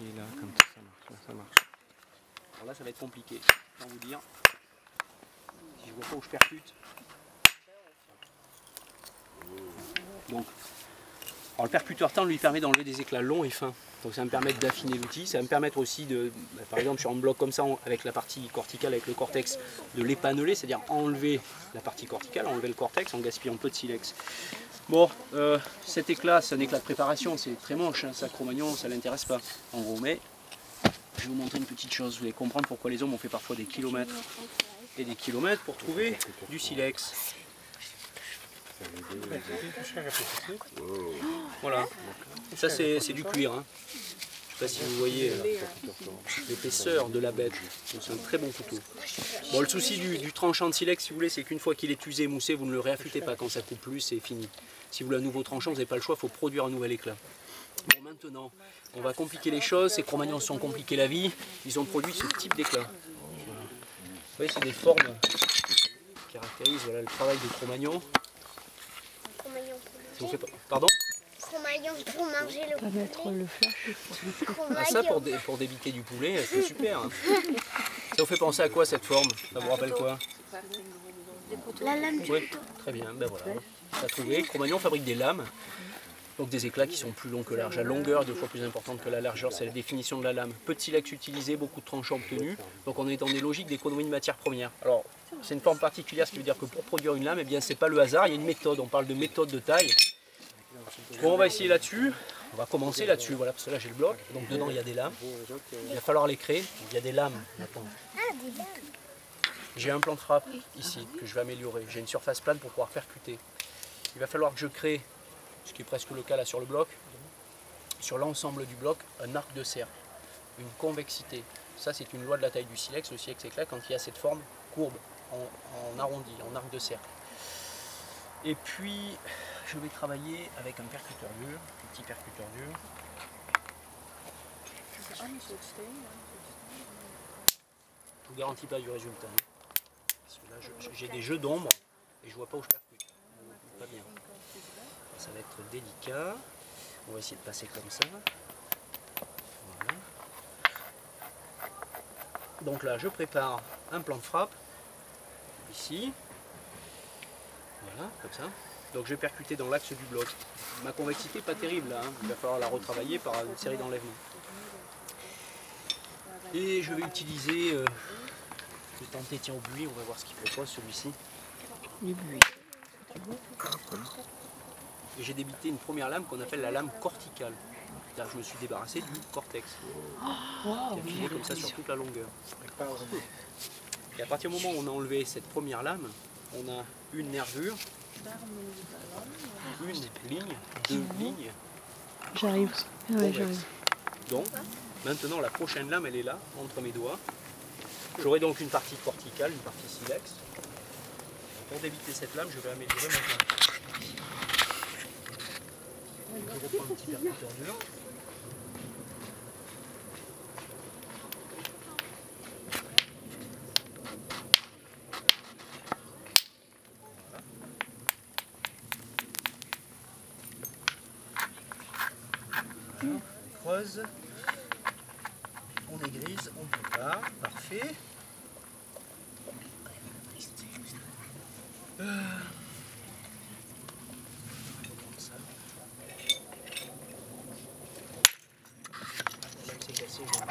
Et là, comme ça marche, là, ça marche. Alors là, ça va être compliqué, je vais vous dire. Si je vois pas où je percute. Donc, alors le percuteur tendre lui permet d'enlever des éclats longs et fins. Donc ça va me permettre d'affiner l'outil. Ça va me permettre aussi de, par exemple sur un bloc comme ça, avec la partie corticale, avec le cortex, de l'épaneler, c'est-à-dire enlever la partie corticale, enlever le cortex en gaspillant peu de silex. Bon, cet éclat, c'est un éclat de préparation, c'est très moche, hein, ça Cro-Magnon, ça ne l'intéresse pas en gros, mais je vais vous montrer une petite chose, vous allez comprendre pourquoi les hommes ont fait parfois des kilomètres et des kilomètres pour trouver du silex. Voilà, ça c'est du cuir. Hein. Je ne sais pas si vous voyez l'épaisseur de la bête, c'est un très bon couteau. Bon, le souci du tranchant de silex, si vous voulez, c'est qu'une fois qu'il est usé, moussé, vous ne le réaffûtez pas. Quand ça coupe plus, c'est fini. Si vous voulez un nouveau tranchant, vous n'avez pas le choix, il faut produire un nouvel éclat. Bon, maintenant, on va compliquer les choses. Ces Cro-Magnons se sont compliqués la vie. Ils ont produit ce type d'éclat. Vous voyez, c'est des formes qui caractérisent voilà, le travail des Cro-Magnons. Pardon? Cro-Magnon pour manger le poulet. Mettre le flash. Ah, ça pour débiter du poulet, c'est super. Hein. Ça vous fait penser à quoi cette forme? Ça vous rappelle quoi? La lame du Oui, très bien, ben voilà. Ça a trouvé. Cro-Magnon fabrique des lames, donc des éclats qui sont plus longs que large. La longueur est 2 fois plus importante que la largeur, c'est la définition de la lame. Peu de silex utilisé, beaucoup de tranchants obtenus. Donc on est dans des logiques d'économie de matières premières. Alors, c'est une forme particulière, ce qui veut dire que pour produire une lame, eh bien c'est pas le hasard, il y a une méthode. On parle de méthode de taille. Bon, on va essayer là-dessus. On va commencer là-dessus, voilà, parce que là j'ai le bloc. Donc dedans il y a des lames. Il va falloir les créer. Il y a des lames maintenant. J'ai un plan de frappe ici que je vais améliorer. J'ai une surface plane pour pouvoir percuter. Il va falloir que je crée, ce qui est presque le cas là sur le bloc, sur l'ensemble du bloc, un arc de cercle, une convexité. Ça c'est une loi de la taille du silex. Le silex éclat quand il y a cette forme courbe, en arrondi, en arc de cercle. Et puis je vais travailler avec un percuteur dur, un petit percuteur dur. Je vous garantis pas du résultat. Hein. Parce que là j'ai des jeux d'ombre et je vois pas où je percute. Pas bien. Ça va être délicat. On va essayer de passer comme ça. Voilà. Donc là je prépare un plan de frappe. Ici. Voilà, comme ça. Donc je vais percuter dans l'axe du bloc. Ma convexité pas terrible là, hein. Il va falloir la retravailler par une série d'enlèvements. Et je vais utiliser le tenté tient au buis, on va voir ce qu'il propose celui-ci. Du buis. Et j'ai débité une première lame qu'on appelle la lame corticale. C'est-à-dire que je me suis débarrassé du cortex. Qui a filé comme ça sur toute la longueur. Et à partir du moment où on a enlevé cette première lame, on a une nervure, une ligne, 2 lignes. J'arrive. Ouais, j'arrive. Donc, maintenant la prochaine lame, elle est là, entre mes doigts. J'aurai donc une partie corticale, une partie silex. Pour débiter cette lame, je vais améliorer mon plan. Je reprends un petit percuteur dur. On creuse, on égrise, on prépare, parfait. Ça. Comme c'est cassé, je vais